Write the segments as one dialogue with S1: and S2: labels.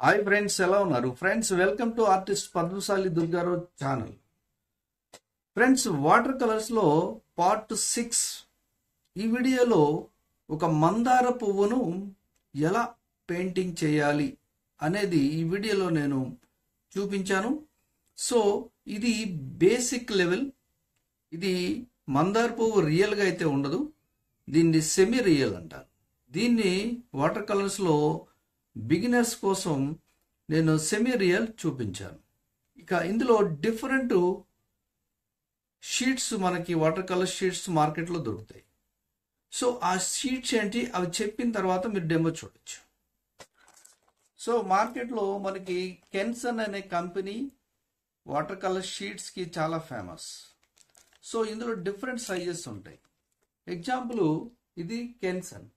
S1: Hi friends, ఎలా ఉన్నారు friends? Welcome to artist Padmashali Durgarao channel. Friends, water కలర్స్లో పార్ట్ 6. ఈ వీడియోలో ఒక మందార పువ్వును ఎలా పెయింటింగ్ చేయాలి అనేది ఈ వీడియోలో నేను చూపించాను. సో ఇది బేసిక్ లెవెల్. ఇది మందార పువ్వు రియల్గా అయితే ఉండదు, దీన్ని సెమీ రియల్ అంటారు. దీన్ని వాటర్ కలర్స్లో బిగినర్స్ కోసం నేను సెమీ రియల్ చూపించాను. ఇక ఇందులో డిఫరెంట్ షీట్స్ మనకి వాటర్ కలర్ షీట్స్ మార్కెట్లో దొరుకుతాయి. సో ఆ షీట్స్ ఏంటి అవి చెప్పిన తర్వాత మీరు డెమో చూడొచ్చు. సో మార్కెట్లో మనకి కెన్సన్ అనే కంపెనీ వాటర్ కలర్ షీట్స్కి చాలా ఫేమస్. సో ఇందులో డిఫరెంట్ సైజెస్ ఉంటాయి. ఎగ్జాంపుల్, ఇది కెన్సన్,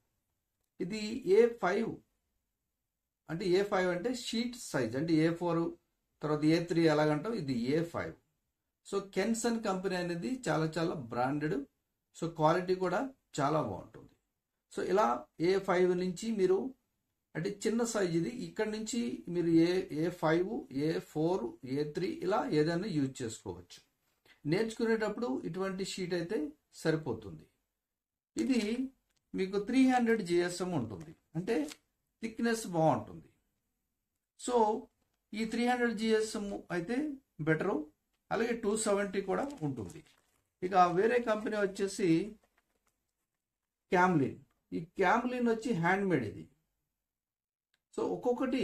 S1: ఇది A5 అంటే A5 అంటే షీట్ సైజ్, అంటే A4 తర్వాత A3 ఎలాగంటాం, ఇది A5. సో కెన్సన్ కంపెనీ అనేది చాలా చాలా బ్రాండెడ్. సో క్వాలిటీ కూడా చాలా బాగుంటుంది. సో ఇలా A5 నుంచి మీరు అంటే చిన్న సైజ్ ఇది, ఇక్కడ నుంచి మీరు A5, A4, A3 ఇలా ఏదైనా యూజ్ చేసుకోవచ్చు. నేర్చుకునేటప్పుడు ఇటువంటి షీట్ అయితే సరిపోతుంది. ఇది మీకు 300 GSM ఉంటుంది, అంటే థిక్నెస్ బాగుంటుంది. సో ఈ 300 GSM అయితే బెటరు. అలాగే 270 కూడా ఉంటుంది. ఇక వేరే కంపెనీ వచ్చేసి క్యామ్లిన్. ఈ క్యామ్లిన్ వచ్చి హ్యాండ్మేడ్ ఇది. సో ఒక్కొక్కటి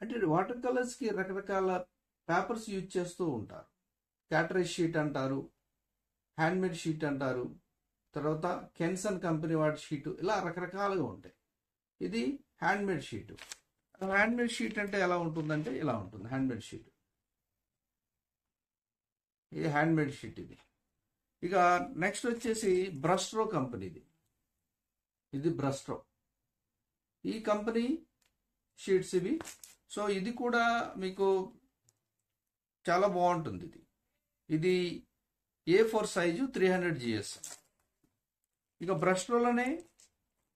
S1: అంటే వాటర్ కలర్స్కి రకరకాల పేపర్స్ యూజ్ చేస్తూ ఉంటారు. క్యాటరేజ్ షీట్ అంటారు, హ్యాండ్మేడ్ షీట్ అంటారు, తర్వాత కెన్సన్ కంపెనీ వాటి షీటు, ఇలా రకరకాలుగా ఉంటాయి. ఇది హ్యాండ్మేడ్ షీటు. హ్యాండ్మేడ్ షీట్ అంటే ఎలా ఉంటుందంటే ఇలా ఉంటుంది హ్యాండ్మేడ్ షీట్. ఇది హ్యాండ్మేడ్ షీట్ ఇది. ఇక నెక్స్ట్ వచ్చేసి బ్రస్ట్రో కంపెనీది. ఇది బ్రస్ట్రో, ఈ కంపెనీ షీట్స్ ఇవి. సో ఇది కూడా మీకు చాలా బాగుంటుంది. ఇది A4 సైజు 300 GSM. ఇక బ్రస్ట్రోలోనే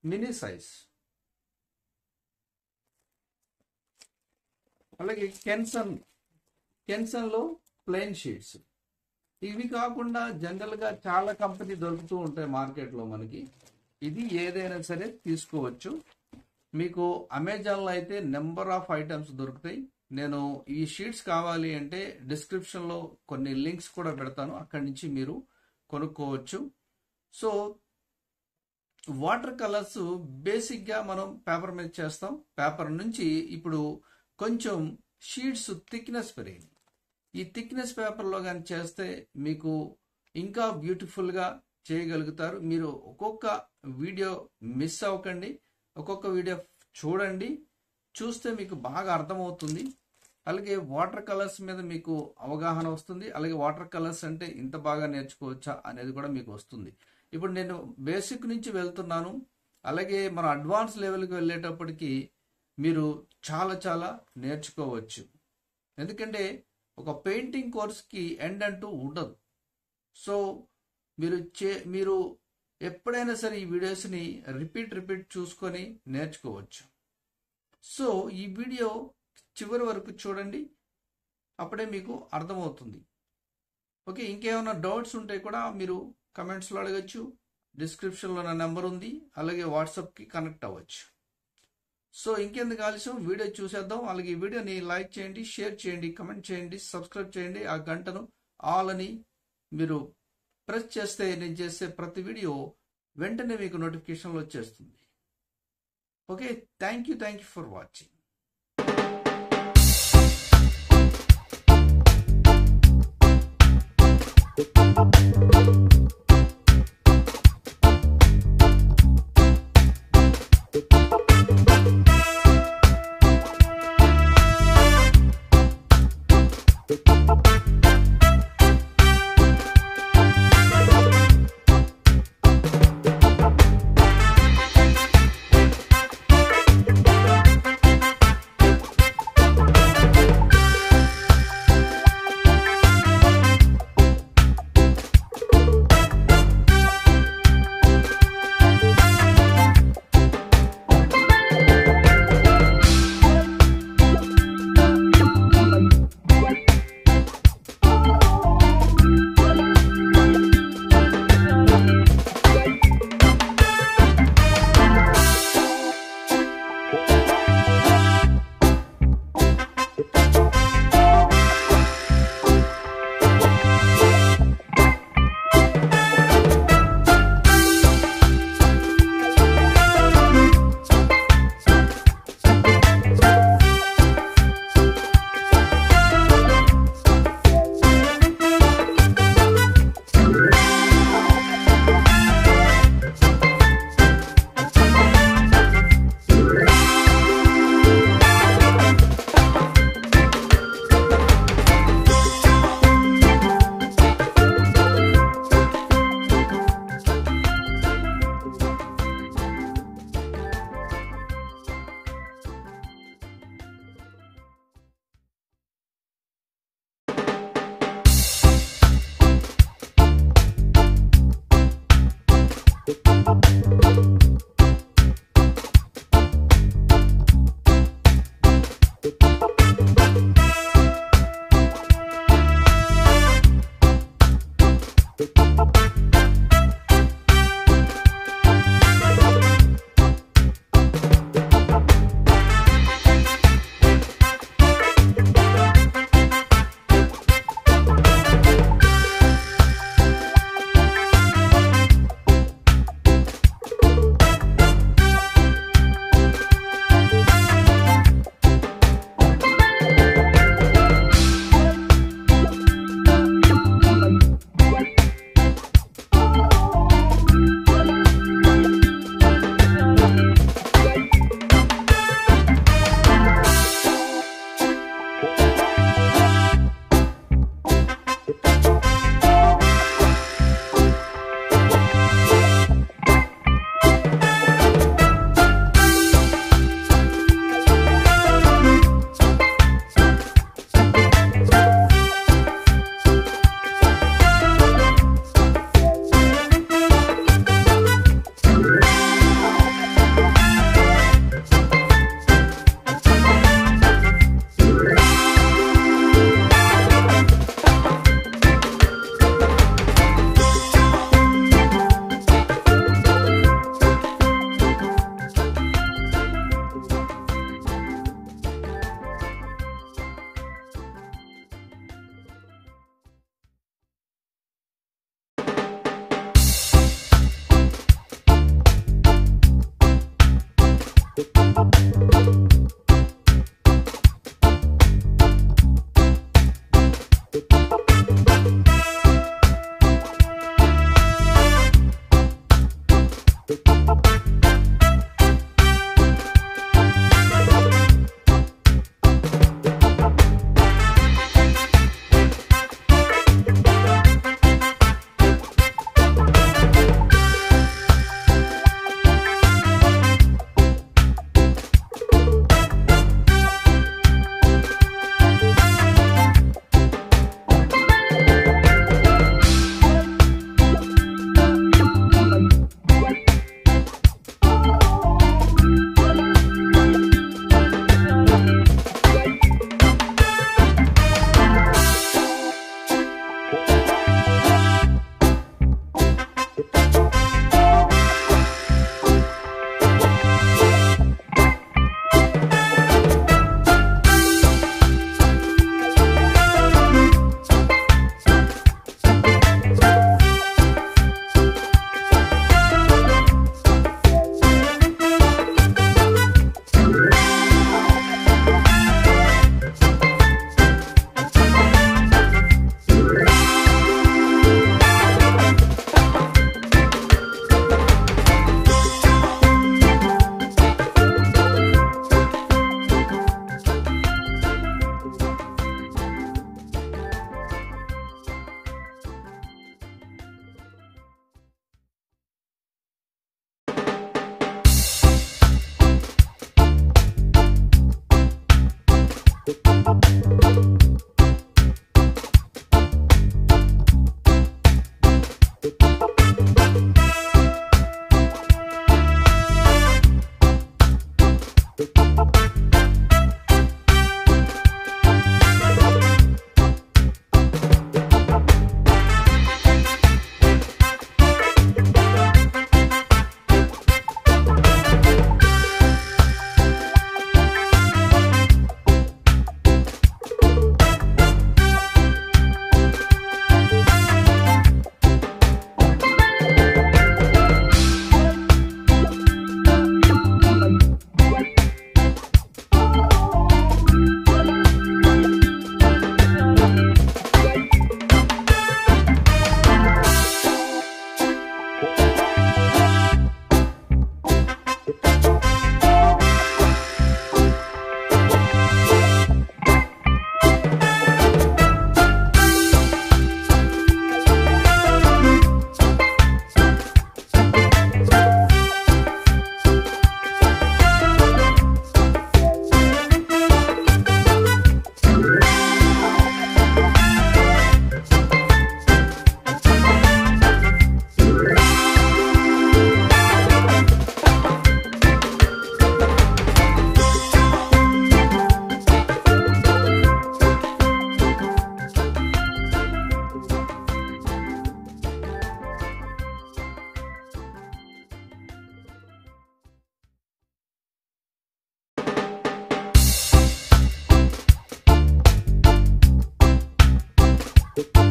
S1: మినీ సైజ్. అలాగే కెన్సన్లో ప్లెయిన్ షీట్స్. ఇవి కాకుండా జనరల్గా చాలా కంపెనీ దొరుకుతూ ఉంటాయి మార్కెట్లో మనకి. ఇది ఏదైనా సరే తీసుకోవచ్చు. మీకు అమెజాన్లో అయితే నెంబర్ ఆఫ్ ఐటమ్స్ దొరుకుతాయి. నేను ఈ షీట్స్ కావాలి అంటే డిస్క్రిప్షన్లో కొన్ని లింక్స్ కూడా పెడతాను, అక్కడి నుంచి మీరు కొనుక్కోవచ్చు. సో వాటర్ కలర్స్ బేసిక్గా మనం పేపర్ మీద చేస్తాం. పేపర్ నుంచి ఇప్పుడు కొంచెం షీట్స్ థిక్నెస్ పెరిగింది. ఈ థిక్నెస్ పేపర్లో కానీ చేస్తే మీకు ఇంకా బ్యూటిఫుల్గా చేయగలుగుతారు. మీరు ఒక్కొక్క వీడియో మిస్ అవ్వకండి, ఒక్కొక్క వీడియో చూడండి. చూస్తే మీకు బాగా అర్థమవుతుంది. అలాగే వాటర్ కలర్స్ మీద మీకు అవగాహన వస్తుంది. అలాగే వాటర్ కలర్స్ అంటే ఇంత బాగా నేర్చుకోవచ్చా అనేది కూడా మీకు వస్తుంది. ఇప్పుడు నేను బేసిక్ నుంచి వెళ్తున్నాను. అలాగే మన అడ్వాన్స్ లెవెల్కి వెళ్ళేటప్పటికి మీరు చాలా చాలా నేర్చుకోవచ్చు. ఎందుకంటే ఒక పెయింటింగ్ కోర్స్కి ఎండ్ అంటూ ఉండదు. సో మీరు ఎప్పుడైనా సరే ఈ వీడియోస్ని రిపీట్ చూసుకొని నేర్చుకోవచ్చు. సో ఈ వీడియో చివరి వరకు చూడండి, అప్పుడే మీకు అర్థమవుతుంది. ఓకే, ఇంకేమైనా డౌట్స్ ఉంటే కూడా మీరు కమెంట్స్లో అడగచ్చు. డిస్క్రిప్షన్లో నా నెంబర్ ఉంది, అలాగే వాట్సాప్కి కనెక్ట్ అవ్వచ్చు. సో ఇంకెందుకు ఆలస్యం, వీడియో చూసేద్దాం. అలాగే ఈ వీడియోని లైక్ చేయండి, షేర్ చేయండి, కమెంట్ చేయండి, సబ్స్క్రైబ్ చేయండి. ఆ గంటను ఆల్ అని మీరు ప్రెస్ చేస్తే నేను చేసే ప్రతి వీడియో వెంటనే మీకు నోటిఫికేషన్లో వచ్చేస్తుంది. Okay, thank you for watching.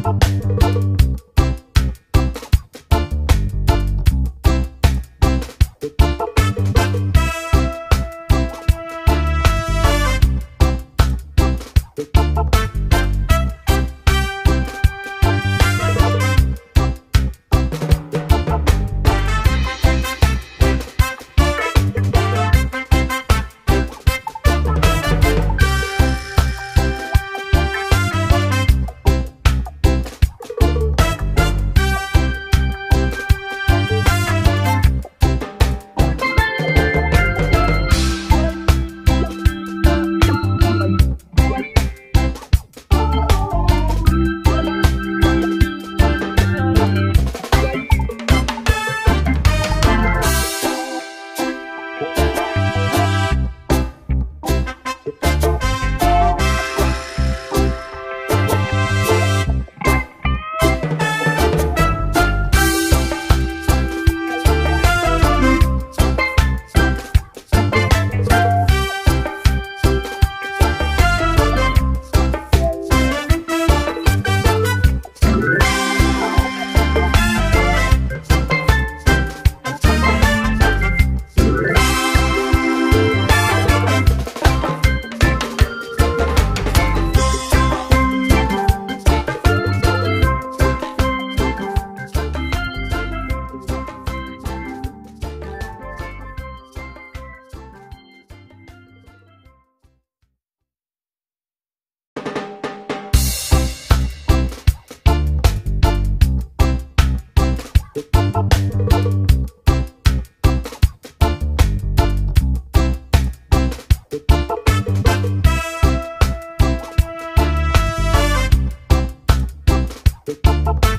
S2: Thank you.